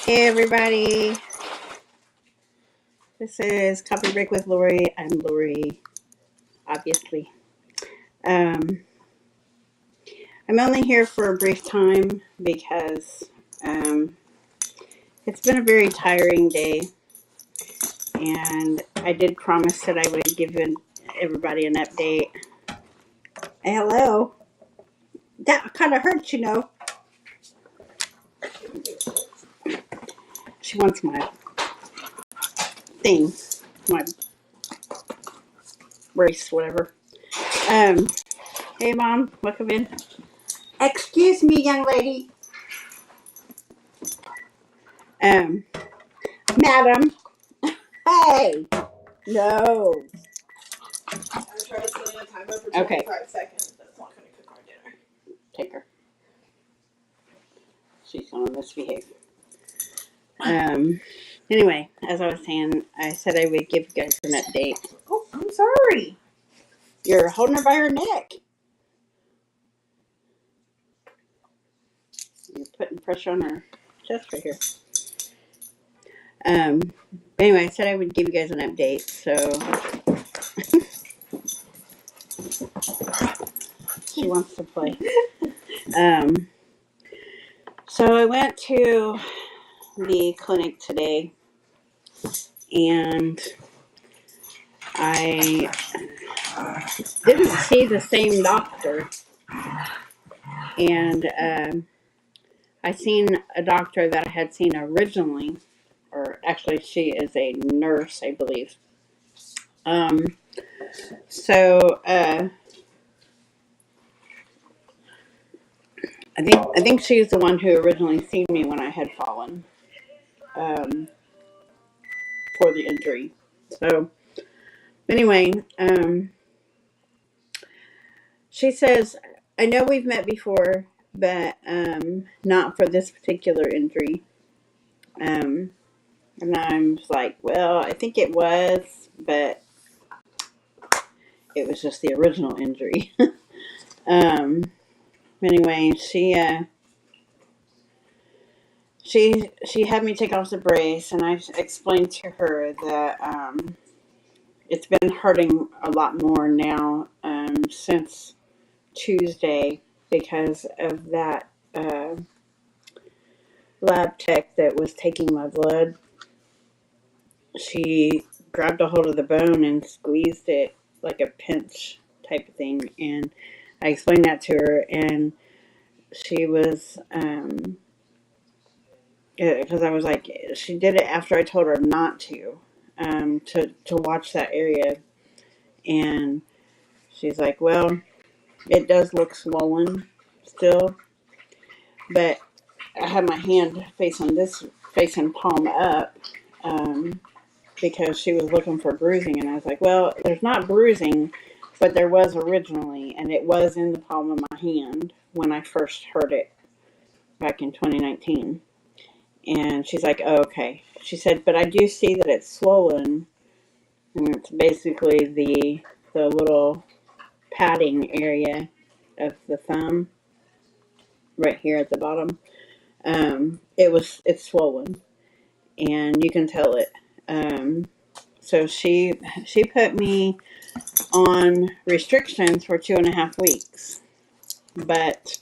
Hey everybody, this is Coffee Break with Lori. I'm Lori, obviously. I'm only here for a brief time because it's been a very tiring day, and I did promise that I would give everybody an update. Hello. That kind of hurts, you know. She wants my thing, my brace, whatever. Hey Mom, welcome in. Excuse me, young lady. Madam. Hey. No. I'm trying to set a timer for 25 seconds. That's not going to cook our dinner. Take her. She's going to misbehave. Anyway, as I was saying, I said I would give you guys an update. Oh, I'm sorry. You're holding her by her neck. You're putting pressure on her chest right here. Anyway, I said I would give you guys an update, so she wants to play. So I went to the clinic today, and I didn't see the same doctor, and I seen a doctor that I had seen originally, or actually she is a nurse, I believe. So I think she's the one who originally seen me when I had fallen for the injury. So anyway, she says, I know we've met before, but not for this particular injury. And I'm like, well, I think it was, but it was just the original injury. Anyway, she had me take off the brace, and I explained to her that it's been hurting a lot more now since Tuesday because of that lab tech that was taking my blood. She grabbed a hold of the bone and squeezed it like a pinch type of thing, and I explained that to her, and she was because I was like, she did it after I told her not to watch that area, and she's like, well, it does look swollen still, but I have my hand facing palm up, because she was looking for bruising, and I was like, well, there's not bruising, but there was originally, and it was in the palm of my hand when I first heard it back in 2019. And she's like, oh, okay. She said, but I do see that it's swollen, and it's basically the little padding area of the thumb right here at the bottom. It's swollen, and you can tell it. So she put me on restrictions for 2.5 weeks, but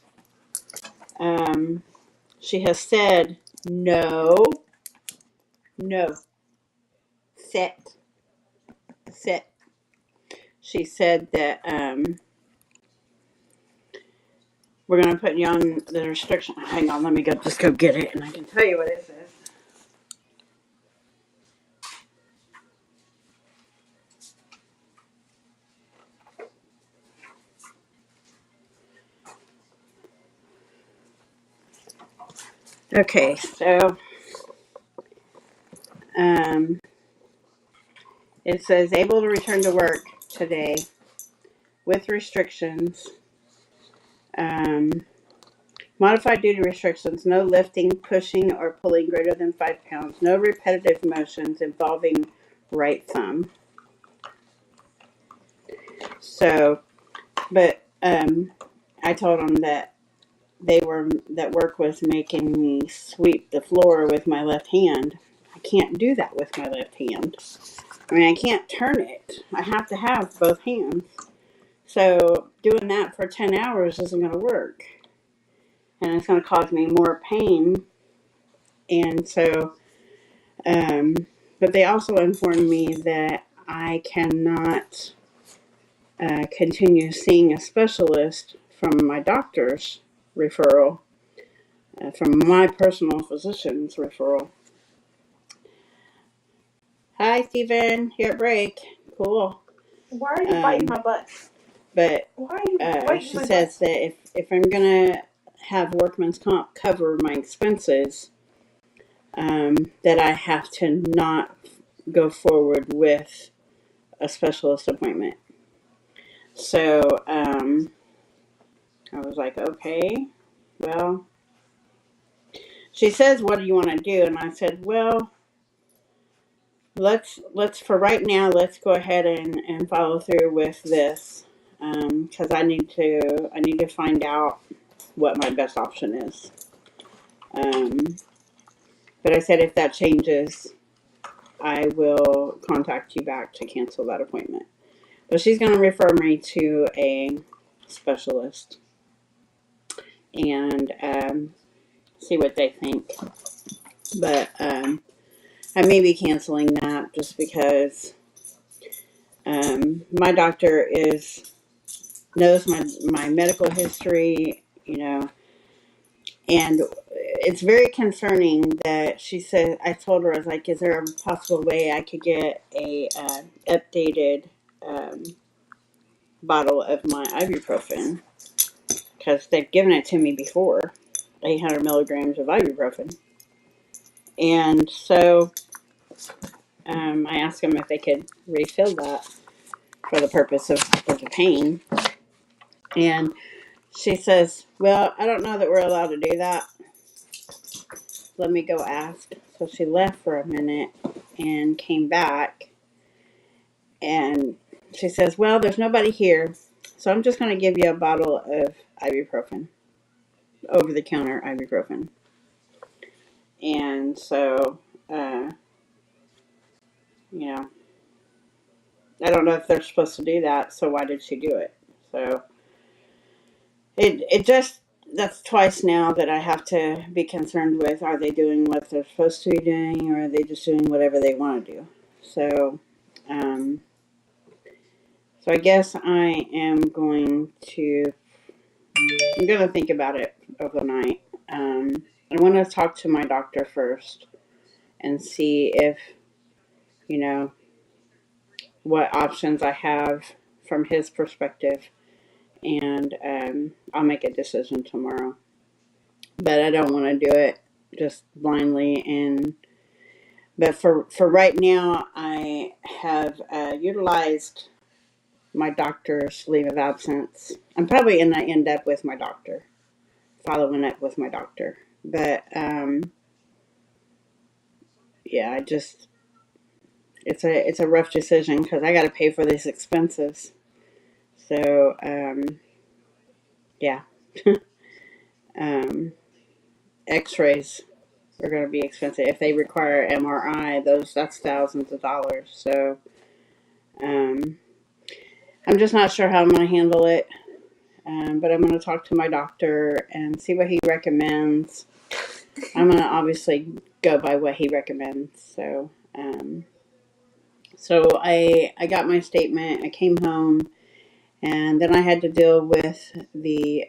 she has said no, sit. She said that we're going to put you on the restriction. Hang on, let me just go get it, and I can tell you what it says. Okay, so it says able to return to work today with restrictions. Modified duty restrictions, no lifting, pushing, or pulling greater than 5 pounds, no repetitive motions involving right thumb. So, but I told them that that work was making me sweep the floor with my left hand. I can't do that with my left hand. I mean, I can't turn it. I have to have both hands. So doing that for 10 hours isn't going to work. And it's going to cause me more pain. And so, but they also informed me that I cannot continue seeing a specialist from my doctor's referral, from my personal physician's referral. Hi, Stephen. Here at break. Cool. Why are you biting my butt? But why are you biting she my says butt? that if I'm going to have workman's comp cover my expenses, that I have to not go forward with a specialist appointment. So I was like, okay, well, she says, what do you want to do? And I said, well, let's for right now, let's go ahead and follow through with this, because I need to find out what my best option is. But I said, if that changes, I will contact you back to cancel that appointment. But she's going to refer me to a specialist and see what they think. But I may be canceling that just because my doctor knows my medical history, and it's very concerning that she said, I told her, I was like, is there a possible way I could get a updated bottle of my ibuprofen? Because they've given it to me before, 800 milligrams of ibuprofen. And so I asked them if they could refill that for the purpose of the pain. And she says, well, I don't know that we're allowed to do that. Let me go ask. So she left for a minute and came back. And she says, well, there's nobody here. So I'm just going to give you a bottle of ibuprofen, over-the-counter ibuprofen. And so, I don't know if they're supposed to do that, so why did she do it? So, that's twice now that I have to be concerned with, are they doing what they're supposed to be doing, or are they just doing whatever they want to do? So, I guess I'm going to think about it overnight. I want to talk to my doctor first and see if, what options I have from his perspective, and I'll make a decision tomorrow. But I don't want to do it just blindly. But for right now, I have utilized my doctor's leave of absence. I'm probably going to end up with my doctor, following up with my doctor. But yeah, it's a rough decision because I got to pay for these expenses. So yeah, X-rays are going to be expensive. If they require MRI, that's thousands of dollars. So I'm just not sure how I'm going to handle it. But I'm going to talk to my doctor and see what he recommends. I'm going to obviously go by what he recommends. So I got my statement. I came home, and then I had to deal with the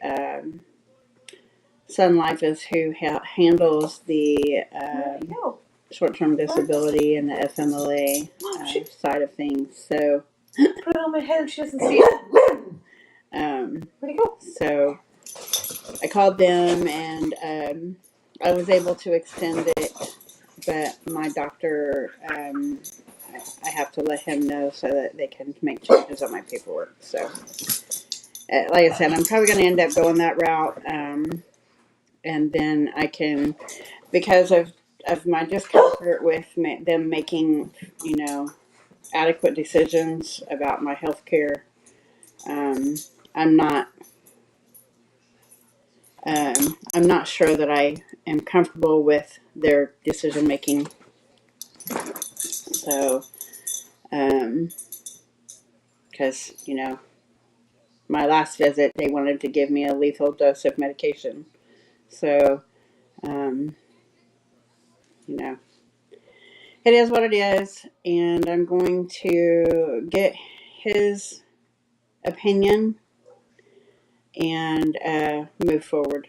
Sun Life is who handles the short-term disability and the FMLA side of things. So put it on my head and she doesn't see it. Where'd it go? So I called them, and I was able to extend it, but my doctor, I have to let him know so that they can make changes on my paperwork. So, like I said, I'm probably going to end up going that route, and then I can, because of my discomfort with them making, adequate decisions about my health care. I'm not I'm not sure that I am comfortable with their decision making. So, because, my last visit, they wanted to give me a lethal dose of medication. So, um, it is what it is. And I'm going to get his opinion and move forward.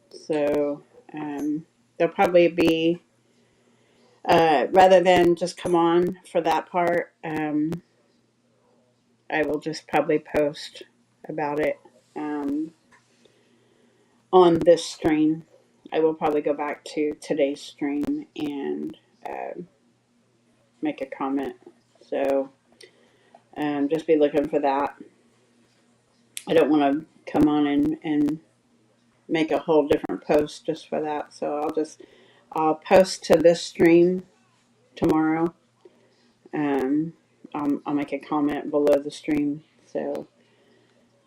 So, there'll probably be, rather than just come on for that part, I will just probably post about it on this stream. I will probably go back to today's stream and make a comment. So just be looking for that. I don't want to come on and make a whole different post just for that. So I'll post to this stream tomorrow. I'll make a comment below the stream. So,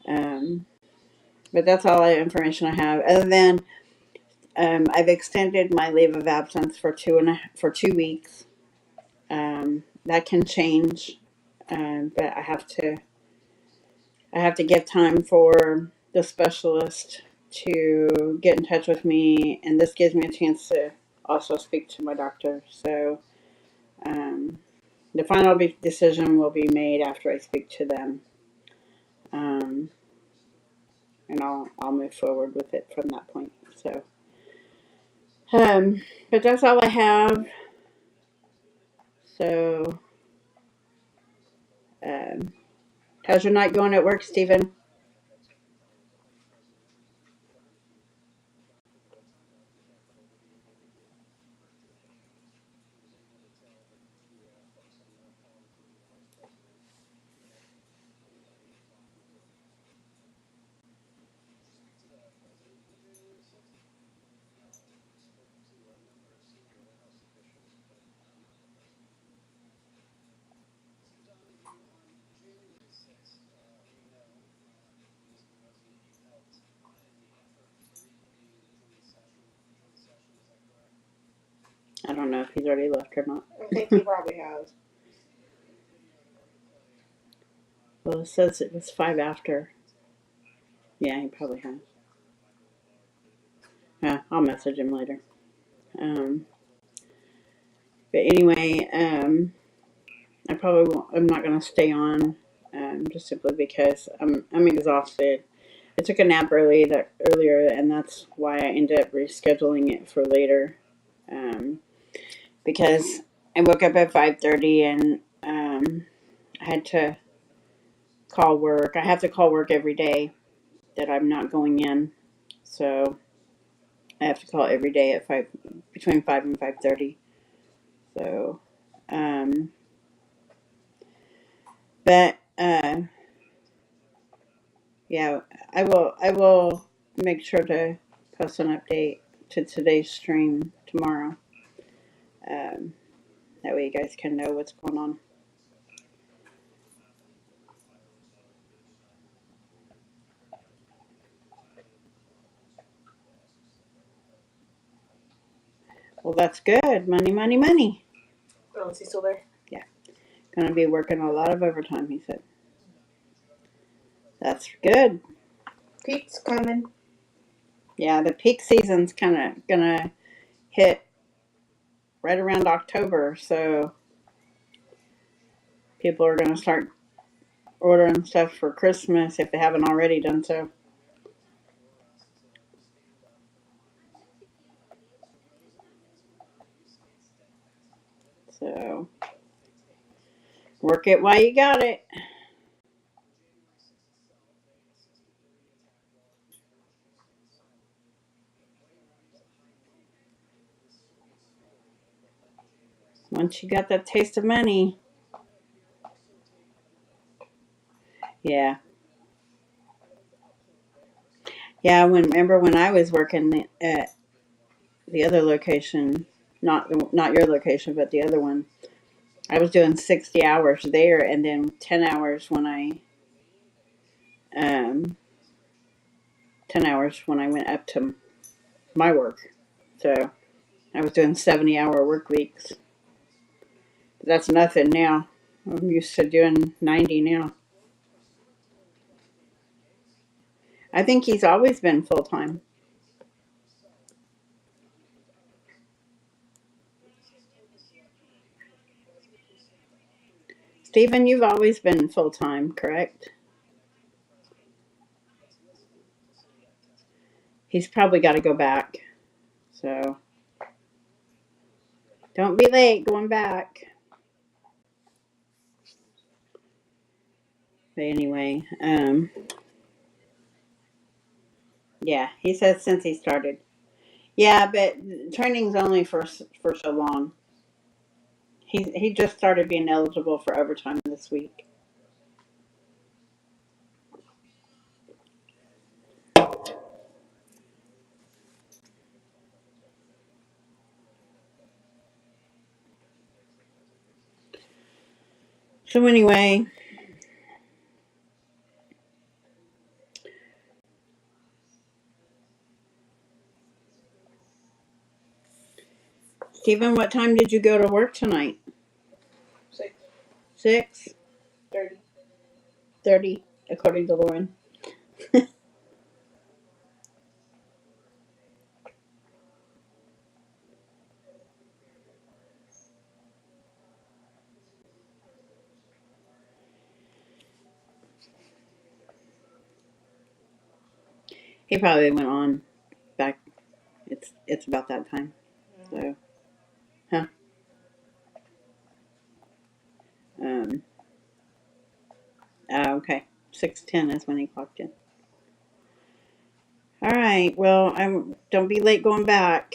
but that's all the information I have. Other than I've extended my leave of absence for 2 weeks. That can change, but I have to give time for the specialist to get in touch with me, and this gives me a chance to also speak to my doctor. So the final decision will be made after I speak to them, and I'll move forward with it from that point. So, but that's all I have. So, how's your night going at work, Stephen? I don't know if he's already left or not. I think he probably has. Well, it says it was 5 after. Yeah, he probably has. Yeah, I'll message him later. But anyway, I'm not gonna stay on, just simply because I'm exhausted. I took a nap earlier, and that's why I ended up rescheduling it for later, because I woke up at 5:30 and I had to call work. I have to call work every day that I'm not going in, so I have to call every day at between 5 and 5:30. So, but yeah, I will make sure to post an update to today's stream tomorrow. Um, that way you guys can know what's going on. Well, that's good. Money, money, money. Oh, is he still there? Yeah, gonna be working a lot of overtime. He said. That's good. Pete's coming. Yeah, the peak season's kind of gonna hit right around October, so people are gonna start ordering stuff for Christmas if they haven't already done so. So work it while you got it. Once you got that taste of money. Yeah. Yeah, remember when I was working at the other location, not your location, but the other one. I was doing 60 hours there, and then 10 hours when I 10 hours when I went up to my work. So I was doing 70-hour work weeks. But that's nothing now. I'm used to doing 90 now. I think he's always been full-time. Stephen, you've always been full-time, correct? He's probably got to go back. So don't be late going back. But anyway, yeah, he says since he started. Yeah, but training's only for so long. He just started being eligible for overtime this week. So anyway, Stephen, what time did you go to work tonight? 6. 6? 30. 30, according to Lauren. He probably went on back. It's about that time. So, huh? Um. Okay. 6:10 is when he clocked in. All right. Well, don't be late going back.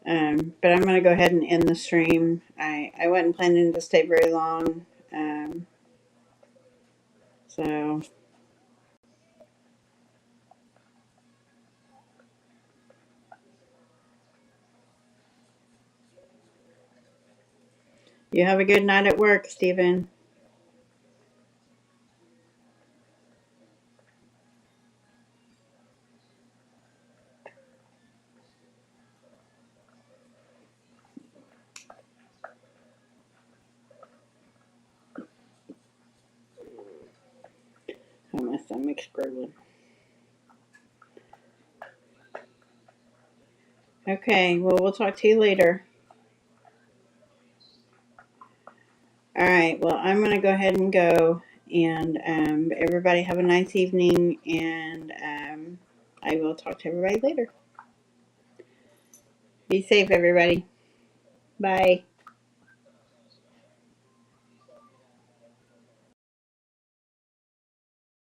But I'm gonna go ahead and end the stream. I wasn't planning to stay very long. So you have a good night at work, Stephen. Oh, my stomach's gurgling. Okay. Well, we'll talk to you later. All right. Well, I'm gonna go ahead and go. And everybody have a nice evening. And I will talk to everybody later. Be safe, everybody. Bye.